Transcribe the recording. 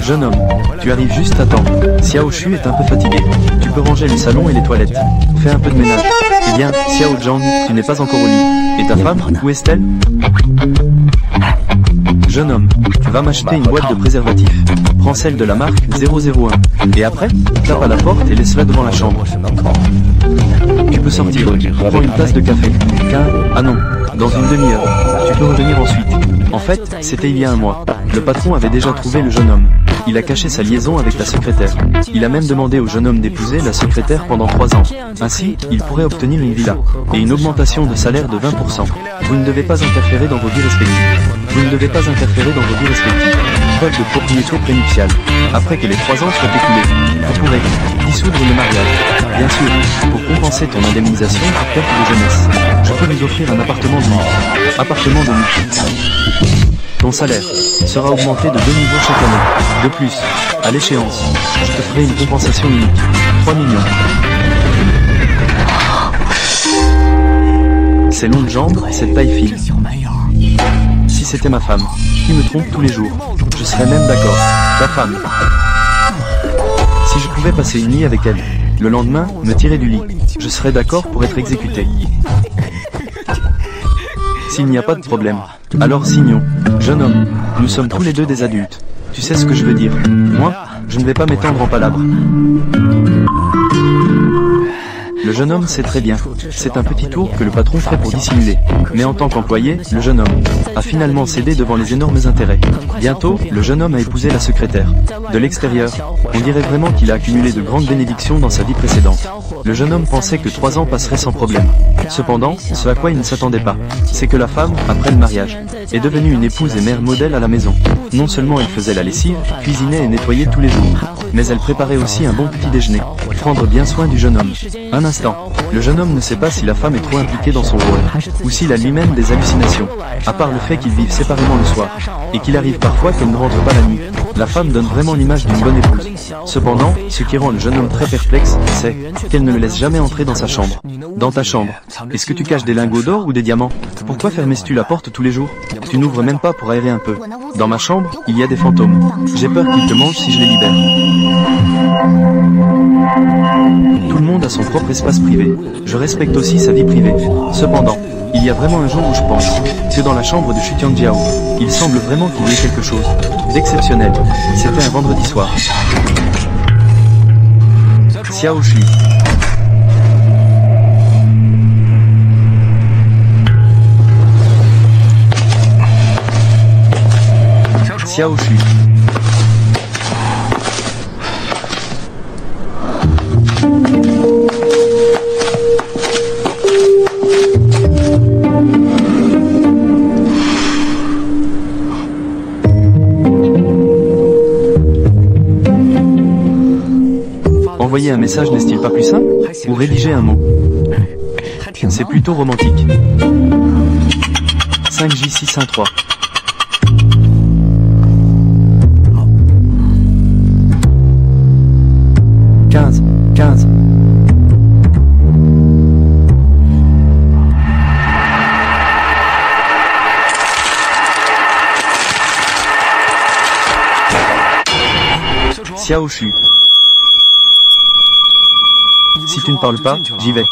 Jeune homme, tu arrives juste à temps. Xiao Shu est un peu fatigué. Tu peux ranger le salon et les toilettes. Fais un peu de ménage. Eh bien, Xiao Zhang, tu n'es pas encore au lit. Et ta femme, où est-elle? Jeune homme, tu vas m'acheter une boîte de préservatifs. Prends celle de la marque 001. Et après, tape à la porte et laisse-la devant la chambre. Tu peux sortir. Prends une tasse de café. Ah non, dans une demi-heure. Tu peux revenir ensuite. En fait, c'était il y a un mois. Le patron avait déjà trouvé le jeune homme. Il a caché sa liaison avec la secrétaire. Il a même demandé au jeune homme d'épouser la secrétaire pendant 3 ans. Ainsi, il pourrait obtenir une villa et une augmentation de salaire de 20%. Vous ne devez pas interférer dans vos vies respectives. Vous ne devez pas interférer dans vos vies respectives. Preuve de propriété prénuptiale. Après que les 3 ans soient écoulés, vous pourrez dissoudre le mariage. Bien sûr, pour compenser ton indemnisation pour perte de jeunesse, je peux vous offrir un appartement de luxe. Appartement de luxe. Ton salaire sera augmenté de 2 niveaux chaque année. De plus, à l'échéance, je te ferai une compensation unique. 3 millions. Ces longues jambes, cette taille fine. Si c'était ma femme, qui me trompe tous les jours, je serais même d'accord. Ta femme. Si je pouvais passer une nuit avec elle, le lendemain, me tirer du lit, je serais d'accord pour être exécuté. S'il n'y a pas de problème, alors signons. Jeune homme, nous sommes tous les deux des adultes. Tu sais ce que je veux dire. Moi, je ne vais pas m'étendre en palabres. Le jeune homme sait très bien. C'est un petit tour que le patron fait pour dissimuler. Mais en tant qu'employé, le jeune homme a finalement cédé devant les énormes intérêts. Bientôt, le jeune homme a épousé la secrétaire. De l'extérieur, on dirait vraiment qu'il a accumulé de grandes bénédictions dans sa vie précédente. Le jeune homme pensait que 3 ans passeraient sans problème. Cependant, ce à quoi il ne s'attendait pas, c'est que la femme, après le mariage, est devenue une épouse et mère modèle à la maison. Non seulement elle faisait la lessive, cuisinait et nettoyait tous les jours, mais elle préparait aussi un bon petit déjeuner. Prendre bien soin du jeune homme. Un instant, le jeune homme ne sait pas si la femme est trop impliquée dans son rôle, ou s'il a lui-même des hallucinations, à part le fait qu'ils vivent séparément le soir, et qu'il arrive parfois qu'elle ne rentre pas la nuit. La femme donne vraiment l'image d'une bonne épouse. Cependant, ce qui rend le jeune homme très perplexe, c'est qu'elle ne le laisse jamais entrer dans sa chambre. Dans ta chambre, est-ce que tu caches des lingots d'or ou des diamants? Pourquoi fermes-tu la porte tous les jours? Tu n'ouvres même pas pour aérer un peu. Dans ma chambre, il y a des fantômes. J'ai peur qu'ils te mangent si je les libère. Tout le monde a son propre espace privé. Je respecte aussi sa vie privée. Cependant, il y a vraiment un jour où je pense que dans la chambre de Xu Tianjiao, il semble vraiment qu'il y ait quelque chose d'exceptionnel. C'était un vendredi soir. Xiao Shu. Xiao Shu. Envoyer un message n'est-il pas plus simple? Ou rédiger un mot? C'est plutôt romantique. 5J613. Xiao Shu. Si tu ne parles pas, j'y vais.